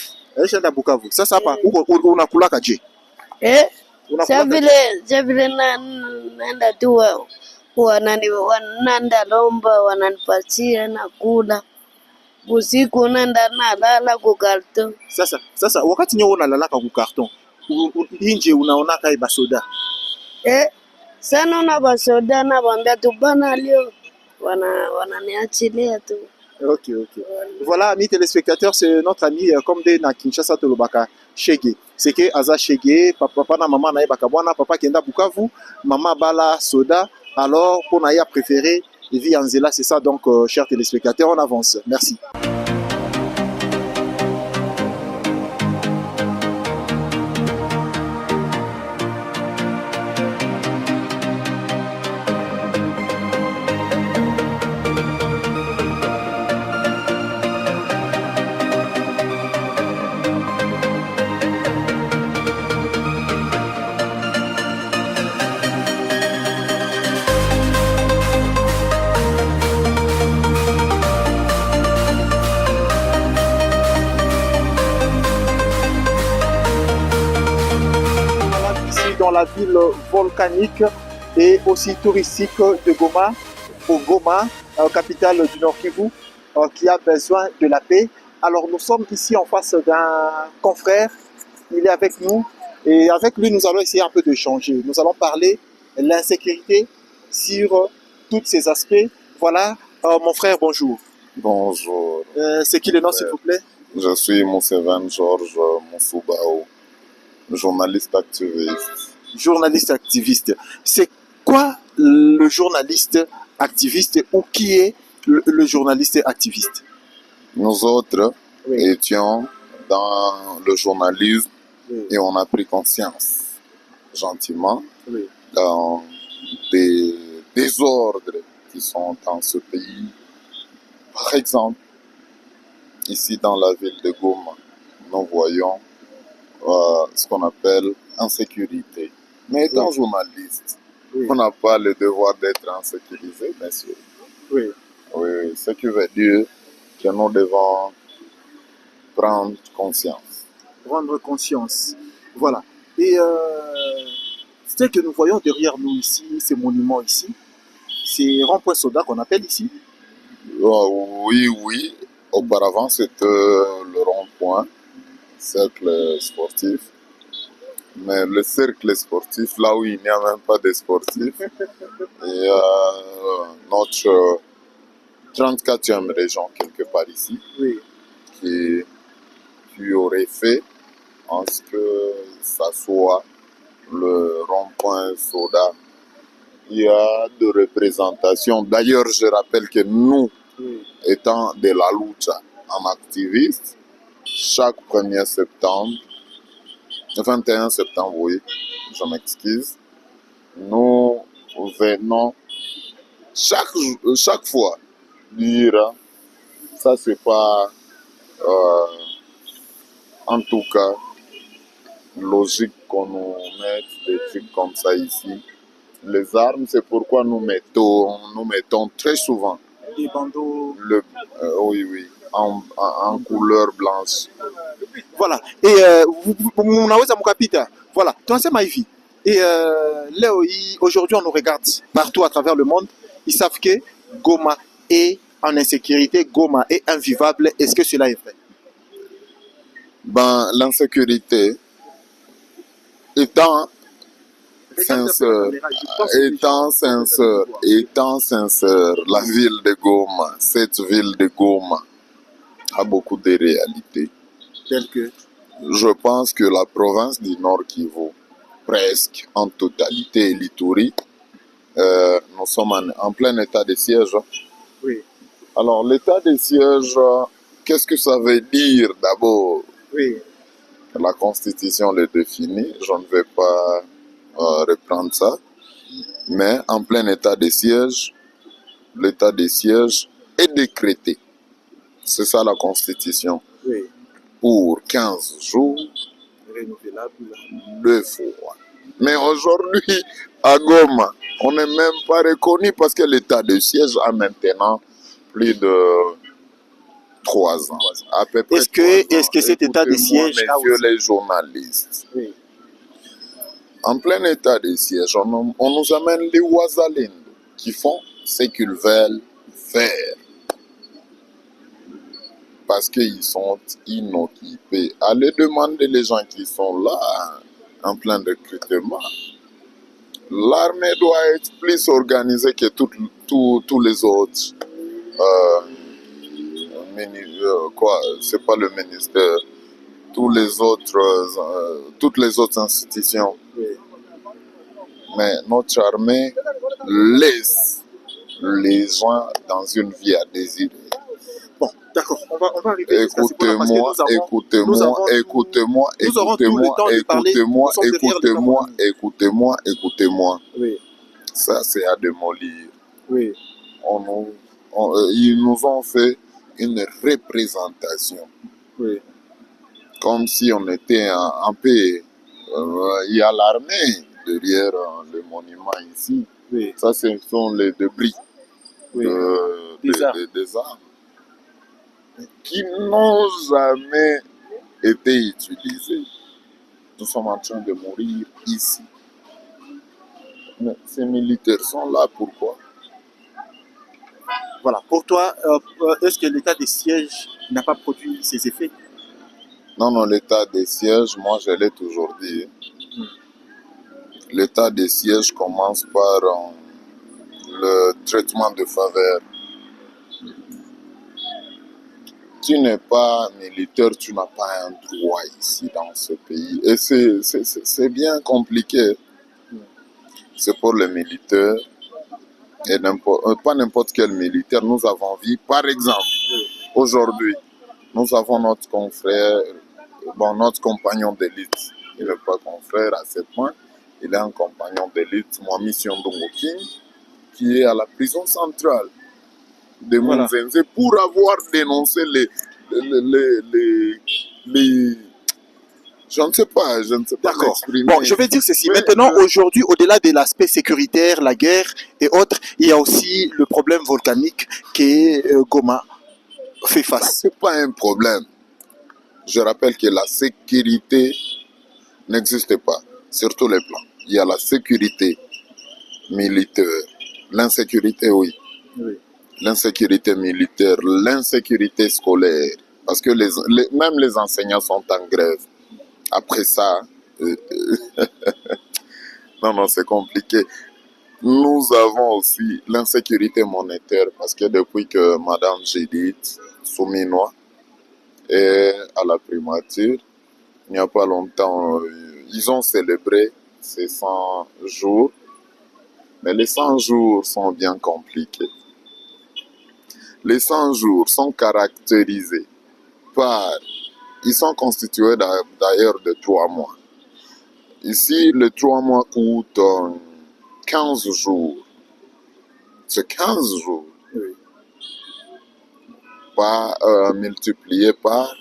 Ashaenda Bukavu. Sasa hapa unakulaka je? Sasa vile naenda tu wananda lomba wananipatia na kula. Usiku naenda nalala kwa karton. Sasa wakati nyo unalalaka kwa karton, inje unaonaka hii basoda Sana una basoda na bambia tu bana leo wananiachilia tu. Ok. Voilà, amis téléspectateurs, c'est notre ami comme de na Kinshasa Tolobaka Shege. C'est que Aza Shege, papa na maman na baka bwana, papa kenda Bukavu, maman bala soda. Alors pour Naya préféré, vit en Zela, c'est ça. Donc chers téléspectateurs, on avance. Merci. Dans la ville volcanique et aussi touristique de Goma, au Goma, capitale du Nord Kivu, qui a besoin de la paix. Alors nous sommes ici en face d'un confrère, il est avec nous et avec lui nous allons essayer un peu de changer. Nous allons parler de l'insécurité sur tous ces aspects. Voilà, mon frère, bonjour. Bonjour. C'est qui le nom s'il vous plaît? Je suis Mousseven Georges Moussoubao, journaliste activiste. Journaliste activiste. C'est quoi le journaliste activiste ou qui est le journaliste activiste? Nous autres étions dans le journalisme et on a pris conscience gentiment des désordres qui sont dans ce pays. Par exemple, ici dans la ville de Goma, nous voyons ce qu'on appelle insécurité. Mais étant journaliste, on n'a pas le devoir d'être insécurisé, bien sûr. Oui, ce qui veut dire que nous devons prendre conscience. Prendre conscience. Voilà. Et ce que nous voyons derrière nous ici, ces monuments ici, c'est rond-point soda qu'on appelle ici. Oui. Auparavant, c'était le rond-point, cercle sportif. Mais le cercle sportif, là où il n'y a même pas de sportifs, et notre 34e région quelque part ici, qui aurait fait en ce que ça soit le rond-point soda. Il y a de représentation. D'ailleurs, je rappelle que nous, étant de la lucha en activiste, chaque 1er septembre, 21 septembre, oui, je m'excuse, nous venons chaque fois dire, ça c'est pas en tout cas logique qu'on nous mette des trucs comme ça ici. Les armes, c'est pourquoi nous mettons très souvent des bandeaux en couleur blanche. Voilà. Et munaweza mukapita. Voilà. Tunasema hivi. Et leo aujourd'hui on nous regarde partout à travers le monde. Ils savent que Goma est en insécurité, Goma est invivable. Est-ce que cela est vrai? Ben, l'insécurité étant sincère, la ville de Goma, cette ville de Goma a beaucoup de réalités. Telles que? Je pense que la province du Nord Kivu, presque en totalité, et l'Ituri, nous sommes en plein état de siège. Oui. Alors, l'état de siège, qu'est-ce que ça veut dire d'abord? Oui. La Constitution le définit, je ne vais pas reprendre ça, mais en plein état de siège, l'état de siège est décrété. C'est ça la Constitution. Oui. Pour 15 jours, renouvelable 2 fois. Mais aujourd'hui, à Goma, on n'est même pas reconnu parce que l'état de siège a maintenant plus de 3 ans. À peu près est-ce que cet état de siège messieurs les journalistes, oui. En plein état de siège, on nous amène les Ouazalendo qui font ce qu'ils veulent faire. Parce qu'ils sont inoccupés. Allez demander les gens qui sont là, en plein recrutement. L'armée doit être plus organisée que tous les autres. C'est pas le ministère. Toutes les autres institutions. Oui. Mais notre armée laisse les gens dans une vie à désirer. Bon, d'accord, on va arriver jusqu'à ce point-là parce que nous aurons tout le temps de parler. Écoutez-moi. Oui. Ça, c'est à démolir. Oui. Ils nous ont fait une représentation. Oui. Comme si on était en paix. Il y a l'armée derrière le monument ici. Oui. Ça, ce sont les débris des armes qui n'ont jamais été utilisés. Nous sommes en train de mourir ici. Mais ces militaires sont là, pourquoi? Voilà. Pour toi, est-ce que l'état de siège n'a pas produit ses effets? Non, l'état de siège, moi je l'ai toujours dit. L'état de siège commence par le traitement de faveur. Tu n'es pas militaire, tu n'as pas un droit ici dans ce pays. Et c'est bien compliqué. C'est pour les militaires. Et pas n'importe quel militaire. Nous avons vu, par exemple, aujourd'hui, nous avons notre confrère, notre compagnon d'élite. Il n'est pas confrère à ce point. Il est un compagnon d'élite, Mwami Siondongo King, qui est à la prison centrale de Munzenze pour avoir dénoncé les je ne sais pas. D'accord. Bon, je vais dire ceci. Maintenant, aujourd'hui, au-delà de l'aspect sécuritaire, la guerre et autres, il y a aussi le problème volcanique que Goma fait face. Ce n'est pas un problème. Je rappelle que la sécurité n'existe pas sur tous les plans. Il y a la sécurité militaire, l'insécurité, oui. L'insécurité militaire, l'insécurité scolaire, parce que même les enseignants sont en grève. Après ça, non, c'est compliqué. Nous avons aussi l'insécurité monétaire, parce que depuis que Madame Judith Souminois est à la primature, il n'y a pas longtemps, ils ont célébré ces 100 jours, mais les 100 jours sont bien compliqués. Les 100 jours sont caractérisés par... Ils sont constitués d'ailleurs de 3 mois. Ici, les 3 mois coûtent 15 jours. C'est 15 jours. Oui. Pas multiplié par...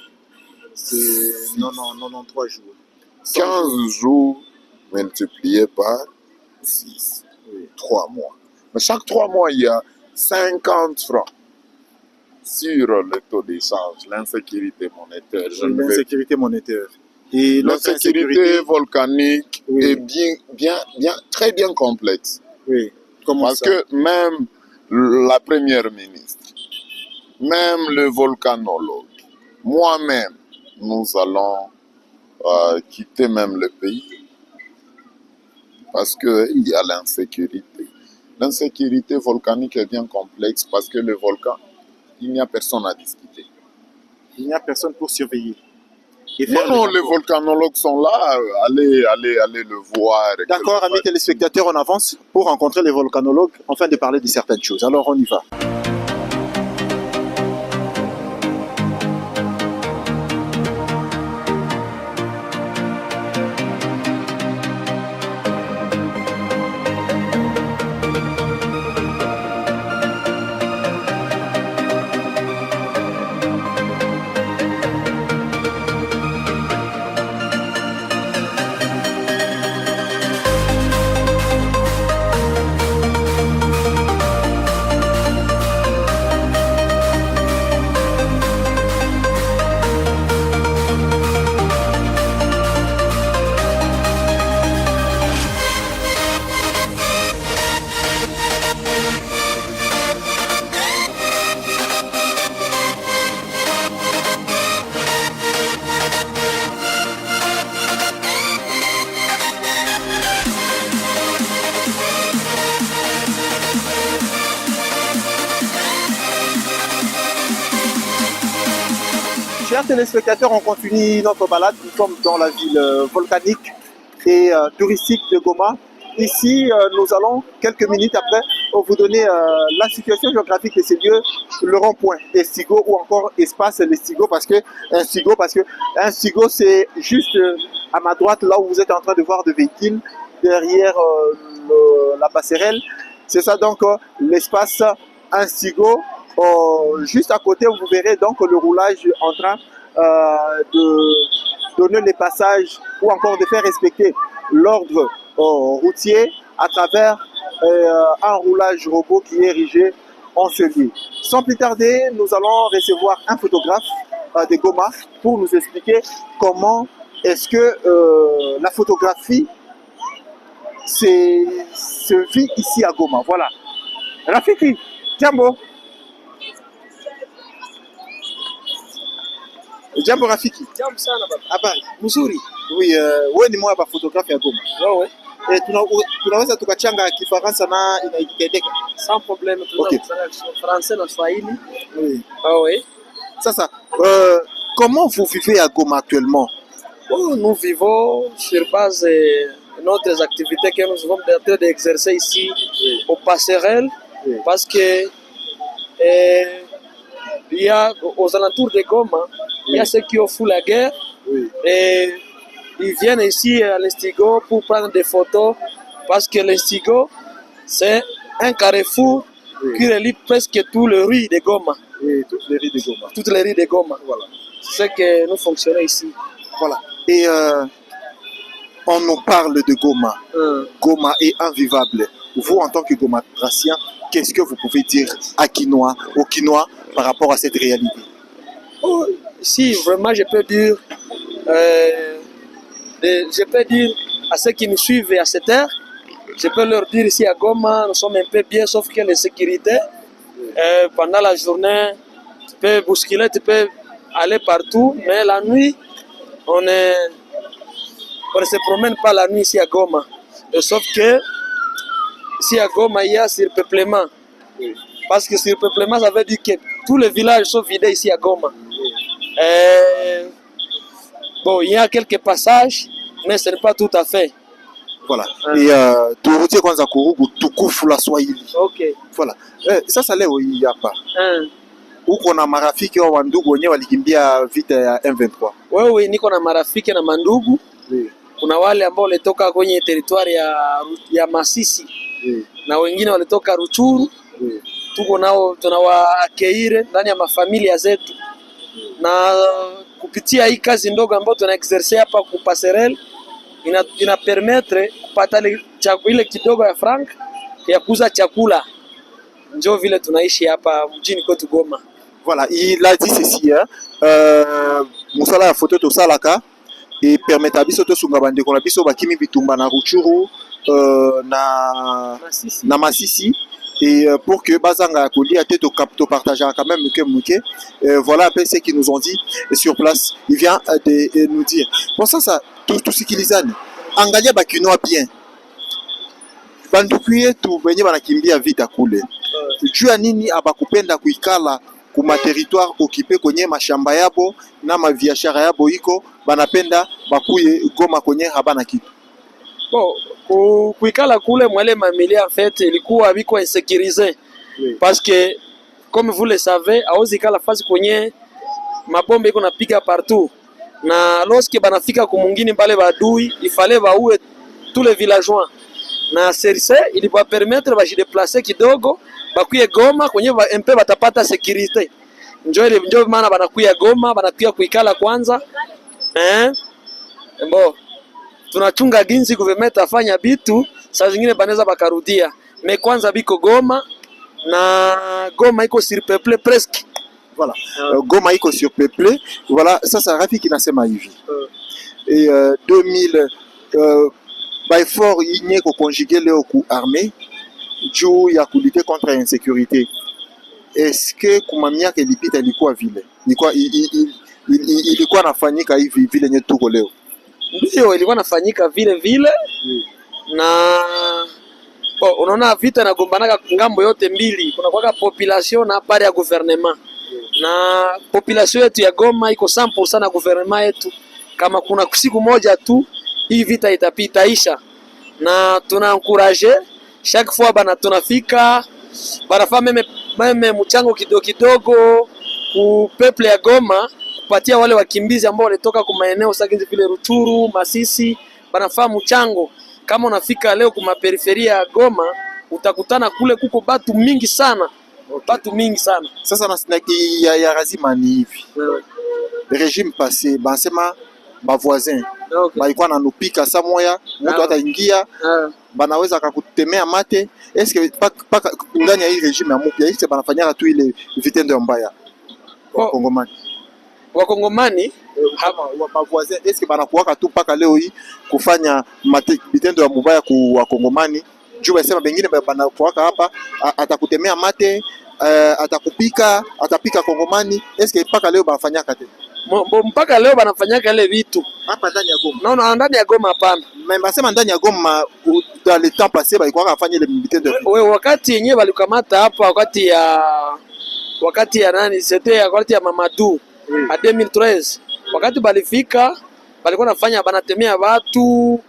C'est 93 jours. 15 jours multiplié par 6. Oui. 3 mois. Mais chaque 3 mois, il y a 50 francs sur le taux d'échange, l'insécurité monétaire. L'insécurité monétaire. Et l'insécurité volcanique est très bien complexe. Oui. Comment Parce ça? que même la première ministre, même le volcanologue, moi-même, nous allons quitter même le pays parce qu'il y a l'insécurité. L'insécurité volcanique est bien complexe parce que le volcan, il n'y a personne à discuter. Il n'y a personne pour surveiller. Non, les volcanologues sont là, allez le voir. D'accord, amis téléspectateurs, on avance pour rencontrer les volcanologues afin de parler de certaines choses. Alors on y va. Chers téléspectateurs, on continue notre balade. Nous sommes dans la ville volcanique et touristique de Goma. Ici, nous allons, quelques minutes après, vous donner la situation géographique de ces lieux, le rond-point Estigo ou encore espace l'Estigo, parce que Estigo, c'est juste à ma droite, là où vous êtes en train de voir des véhicules, derrière la passerelle. C'est ça donc l'espace Estigo. Juste à côté, vous verrez donc le roulage en train de donner les passages ou encore de faire respecter l'ordre routier à travers un roulage robot qui est érigé en ce lieu. Sans plus tarder, nous allons recevoir un photographe de Goma pour nous expliquer comment est-ce que la photographie se vit ici à Goma. Voilà. Rafiki, Jambo. Jambo Rafiki. Jambo sana baba. Habari. Mzuri. Oui, wewe ni mmoja wa photographe ya Goma. Wewe. Tunaweza tukachanga Kifaransa na inaitendeka. Sans problème, Okay. Français na Swahili. Oui. Ah oui. Ça. Comment vous vivez à Goma actuellement? Oh, nous vivons sur base de notre activité que nous avons en train d'exercer ici au Passerelle, parce que il y a aux alentours de Goma, il y a ceux qui ont fou la guerre et ils viennent ici à l'Estigo pour prendre des photos, parce que l'Estigo c'est un carrefour qui relie presque tout le riz de Goma. Oui, toutes les rues de Goma. Toutes les rues de Goma. Voilà. C'est ce que nous fonctionnons ici. Voilà. Et on nous parle de Goma. Goma est invivable. Vous, en tant que Gomatracien, qu'est-ce que vous pouvez dire aux Kinois par rapport à cette réalité? Oh, si vraiment je peux dire à ceux qui nous suivent et à cette heure, je peux leur dire ici à Goma, nous sommes un peu bien, sauf que l'insécurité, pendant la journée, tu peux bousculer, tu peux aller partout, mais la nuit, on ne se promène pas la nuit ici à Goma. Et sauf que ici à Goma, il y a surpeuplement. Parce que surpeuplement, ça veut dire que tous les villages sont vidés ici à Goma. Bon, il y a quelques passages, mais ce n'est pas tout à fait. Voilà. Et turudie kwanza kurugu tukufu la Swahili. Okay. Voilà. Sasa leo hii hapa. Uko na marafiki au wandugu wenyewe walikimbia vita ya M23? Wewe niko na marafiki na mandugu. Kuna wale ambao walitoka kwenye teritwari ya Masisi. Na wengine walitoka Ruchuru. Tuko nao tunawaakeire ndani ya mafamilia zetu. Na kupitia hii kazi ndogo ambayo tunaexerce hapa ku Passerelle ina permettre kupata ile kidogo ya franc ya kuuza chakula. Ndio vile tunaishi hapa mjini kwetu Goma. Voilà, il a dit ceci, musala ya photo to salaka et permettre à biso to sunga bande ko na biso bakimi bitumba na Ruchuru na Masisi et pour que bazanga kolia te to partager quand même muke voilà un peu ce qu'ils nous ont dit sur place. Il vient de nous dire pour ça tout sikilizani angalia bakinoa bien banduku yetu benye banakimbia vita kule juu ya nini abakupenda kuikala kuma territoire occupé kwenye mashamba yabo na mabiashara yabo iko banapenda bakuye Goma kwenye habana kitu. Bon, kuikala kule mwale mamilia en fait ilikuwa biko insécurisé parce que comme vous le savez aozi kala fasi kwenye mabombe iko napiga partout na lorsque banafika kumungini pale badui il fallait baue tous les villageois na serse ili ba permettre ba déplacer kidogo bakuye Goma kwenye MP batapata sécurité. Njoo maana banakuya Goma, banakuya kuikala kwanza. Bon, tunachunga ginzi gouvernement afanya bitu, saa zingine banaweza bakarudia. Mais kwanza biko Goma na Goma iko surpeuplé presque. Voilà. Goma iko surpeuplé. Voilà, sasa Rafiki nasema hivi. Et 2000 by fort inye ko conjuguer leo ku armée juu ya kulite contre insécurité. Est-ce que kuma miaka ilipita ilikuwa vile? Ilikuwa nafanyika hivi vile nye tuko leo? Ndio ilikuwa nafanyika vile na unaona vita nagombanaga ngambo yote mbili, kuna kwa population na pale ya gouvernement. na population yetu ya Goma iko 100% na gouvernement yetu. Kama kuna siku moja tu hii vita itaisha, na tuna encourage chaque fois bana tunafika banafa meme mchango kidogo ku peuple ya Goma, kupatia wale wakimbizi ambao walitoka kwa maeneo sakinzi vile Ruchuru, Masisi, banafaa mchango. Kama unafika leo kuma periferia ya Goma utakutana kule kuko batu mingi sana. Batu mingi sana. Sasa na ya razima ni hivi. Régime passé basema ba voisin balikuwa nanupika saa moya mtu hata ingia banaweza akakutemea mate. Est-ce que paka ndani ya hii regime ya mpya hicho banafanyaka tu ile vitendo mbaya Wakongomani ba voisin, est-ce que banakuwaka tu paka leo hii kufanya vitendo ya mubaya ku Wakongomani? Juu basema bengine banakuwaka hapa atakutemea mate, atapika Kongomani. Est-ce que paka leo banafanyaka tena? Mpaka leo banafanyaka ile vitu hapa ndani ya Goma. No, ndani ya Goma hapana. Basema ndani ya Goma dans le temps passé balikuwa wanafanya ile vitendo. Wewe wakati yenyewe balikamata hapa wakati ya nani c'était wakati ya Mamadou a 2013 wakati balifika balikuwa nafanya banatemea watu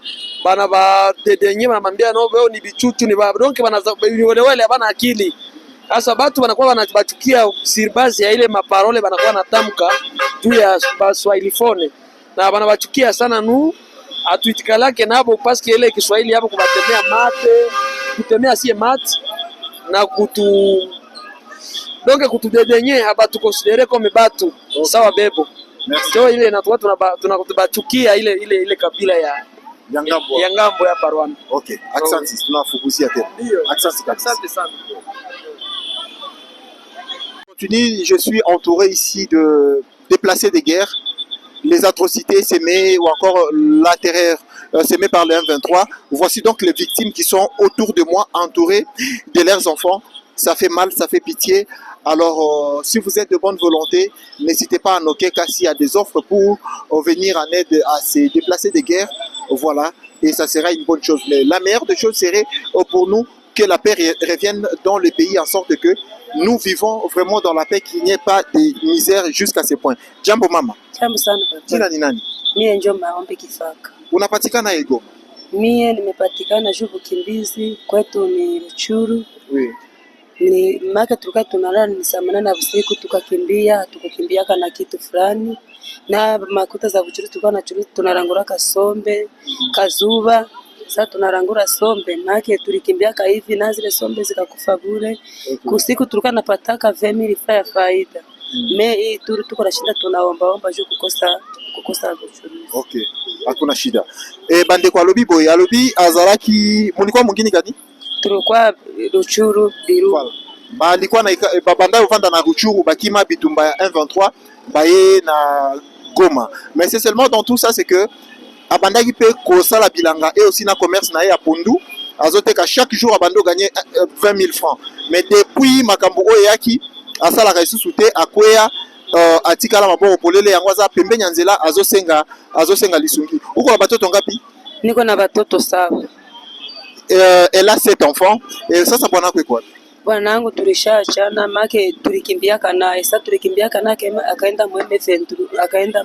bana ba dedenye banamwambia no wewe ni bichuchu ni baba donc wale bana akili. Sasa watu wanakuwa wanabachukia sirbazi ya ile maparole banakuwa natamka juu ya Swahilifone na banabachukia sana nu atuitikalake nabo paske ile Kiswahili hapo kubatemea mate kutemea sie mate na donc kutudedenye haba tukonsidere comme batu sawa bebo. Ndio ile na watu tunakubachukia ile kabila ya ngambo ya Rwanda. Okay, asante tunafukusia tena. Asante sana. Je suis entouré ici de déplacés de guerre, les atrocités sémées ou encore la terreur sémée par le M23. Voici donc les victimes qui sont autour de moi, entourées de leurs enfants. Ça fait mal, ça fait pitié. Alors, si vous êtes de bonne volonté, n'hésitez pas à noquer car s'il y a des offres pour venir en aide à ces déplacés de guerre. Voilà, et ça sera une bonne chose. Mais la meilleure des choses serait pour nous que la paix revienne dans le pays en sorte que nous vivons vraiment dans la paix, qu'il n'y ait pas de misère jusqu'à ce point. Jambo mama. Jambo sana papa. Jina ni nani? Mie njo Maombi Kifaka. Unapatikana Goma? Mie nimepatikana juu ukimbizi kwetu ni Ruchuru. Oui. Ni maka tulikuwa tunalala ni saa 8 na usiku tukakimbia kana kitu fulani. Na makuta za Ruchuru tulikuwa na tunarangura kasombe, kazuba. Sasa tunarangura sombe make tulikimbiaka hivi na zile sombe zikakufa bure. Kusiku tulikuwa napataka 20,000 ya faida. Me hii tuko na shida tunaomba juu kukosa uchuruzi. Okay. Hakuna shida. Bande kwa lobi boy, alobi azaraki mulikuwa mwingine gani? Tulikuwa Ruchuru biru. Voilà. Balikuwa na babanda uvanda na Ruchuru bakima bitumba ya 123 baye na Goma. Mais c'est seulement dans tout ça c'est que abandaki pe kosala bilanga et aussi na commerce na ya pondu azoteka chaque jour abando gagner 20,000 francs. Mais depuis makambo oyo yaki asala kaisusu te akweya atikala maboko polele yango aza pembeni nzela azosenga lisungi. Uko na batoto ngapi? Niko na batoto 7. Elle a 7 enfants et ça bwana kwa bwana wangu tulishaachana make tulikimbiaka naye. Sasa tulikimbiaka naye akaenda mu M23 akaenda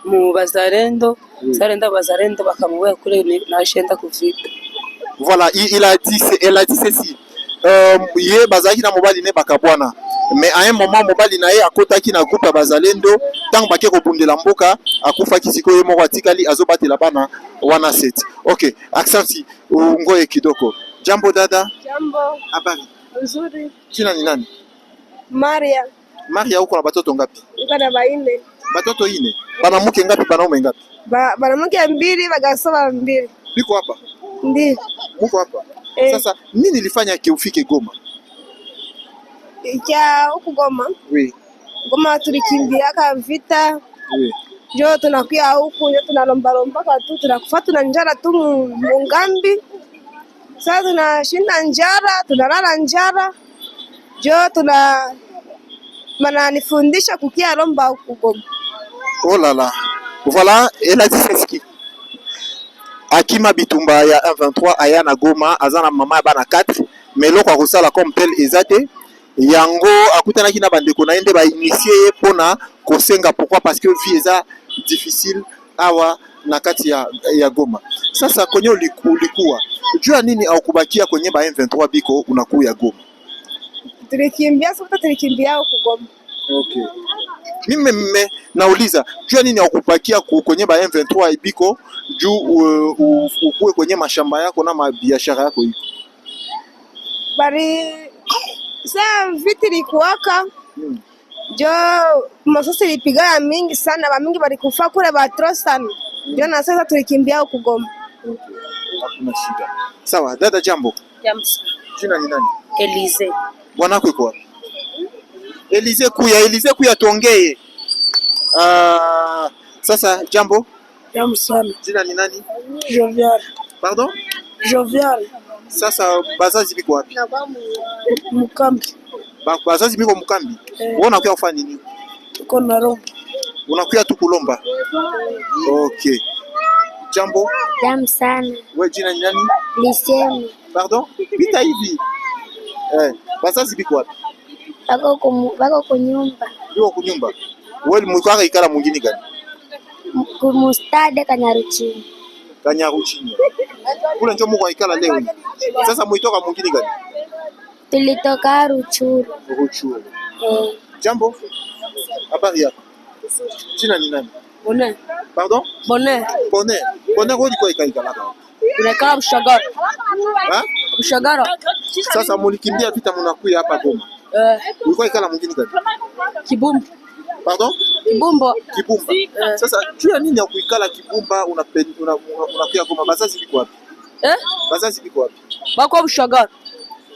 mu bazalendo. Sarenda bazalendo bakamuweka kule na ashenda kuvita. Voilà, elle a dit ceci. Ye bazaki na mobali ne bakabwana. Mais à un moment mobali na ye akotaki na groupe bazalendo tant bake ko bundela mboka akufa kisiko ye moko atikali azobatela bana wana set. OK, aksanti ngoye kidoko. Jambo dada. Jambo. Habari. Nzuri. Jina ni nani? Maria. Maria, uko na batoto ngapi? Niko na 4. Batoto 4. Bana mke ngapi bana mume ngapi? Bana mke 2, bagasoma 2. Biko hapa? Ndiyo. Muko hapa? Sasa nini ilifanya ufike Goma? Kia huku Goma? Oui. Goma tulikimbiaka vita. Oui. Jo tunakuya huku, jo tunalomba tu, tunakufa tunanjara tu mungambi. Sasa tunashinda njara, tunalala njara. Jo mananifundisha kukia lomba huku Goma. Oh là là. Voilà, elle a dit ceci. Akima bitumba ya 123 aya na Goma azana mama bana 4 mais loko akosala comme tel ezate yango akutanaki na bandeko na ye nde bainitie ye mpona kosenga. Pourquoi? Parce que vie eza difficile awa na kati ya Goma. Sasa kwenye ulikuwa juu ya nini au kubakia kwenye ba M23 biko unakuya Goma? Tulikimbia sote, tulikimbia huko Goma. Okay. Mimi nauliza juu ya nini au kubakia kwenye ba M23 biko juu ukue kwenye mashamba yako na mabiashara yako hiko? Bari sasa viti likuwaka jo masasi lipigana mingi sana, ba mingi balikufa kule batro sana. Ndio na sasa tulikimbia huko Goma. Hakuna shida. Sawa, dada jambo. Jambo. Jina ni nani? Elize. Bwana kwako wapi? Elize kuya tuongee. Sasa jambo. Jambo sana. Jina ni nani? Jovial. Pardon? Jovial. Sasa bazazi biko wapi? Mukambi. Bazazi biko Mukambi. Wewe unakuya kufanya nini? Uko na roho. Unakuya tu kulomba. Okay. Jambo. Jambo sana. Wewe jina ni nani? Lisemu. Pardon? Pita hivi. Bazazi biko wapi? Bako kunyumba. Biko kunyumba. Wewe mkwaka ikala mwingine gani? Kumustade Kanyaruchini. Kanyaruchini. Kule ndio mko ikala leo. Sasa mwitoka mwingine gani? Tulitoka Ruchuru. Ruchuru. Jambo. Habari yako? Jina ni nani? Bonne. Pardon? Bonne. Bonne. Bonne rodi kwa ikala hapa. Tunakaa Bushagara. Bushagara. Sasa mulikimbia vita mnakuya hapa Goma. Ulikuwa ikala mwingine gani? Kibumba. Pardon? Kibumba. Kibumba. Sasa juu ya nini ya kuikala Kibumba unakuya Goma? Bazazi biko wapi? Bazazi biko wapi? Bako Bushagara.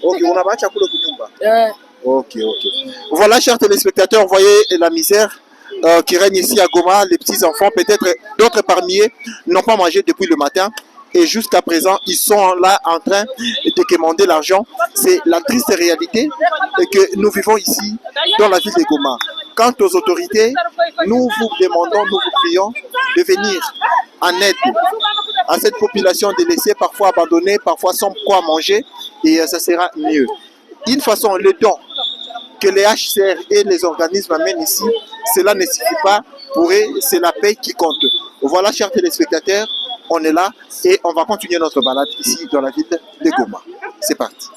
Okay, unabaacha kule kunyumba. Okay. Voilà, chers téléspectateurs, vous voyez la misère qui règne ici à Goma. Les petits enfants, peut-être d'autres parmi eux, n'ont pas mangé depuis le matin. Et jusqu'à présent, ils sont là en train de quémander l'argent. C'est la triste réalité que nous vivons ici dans la ville de Goma. Quant aux autorités, nous vous demandons, nous vous prions de venir en aide à cette population délaissée, parfois abandonnée, parfois sans quoi manger, et ça sera mieux. D'une façon, le don que les HCR et les organismes amènent ici, cela ne suffit pas pour eux, c'est la paix qui compte. Voilà, chers téléspectateurs, on est là et on va continuer notre balade ici dans la ville de Goma. C'est parti.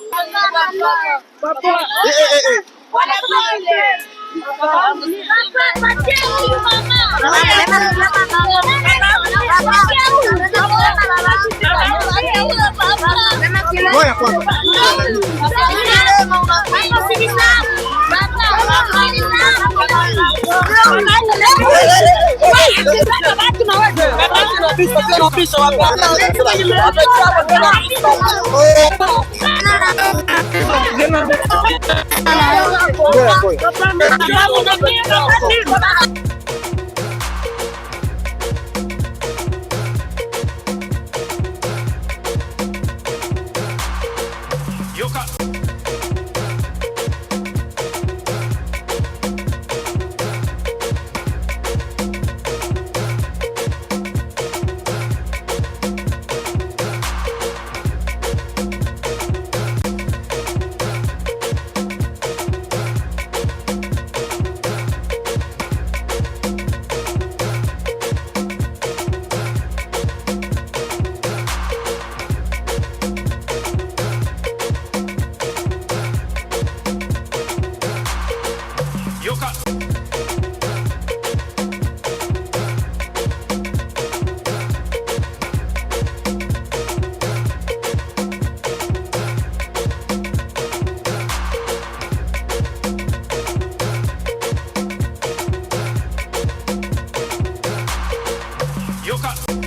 Yoka.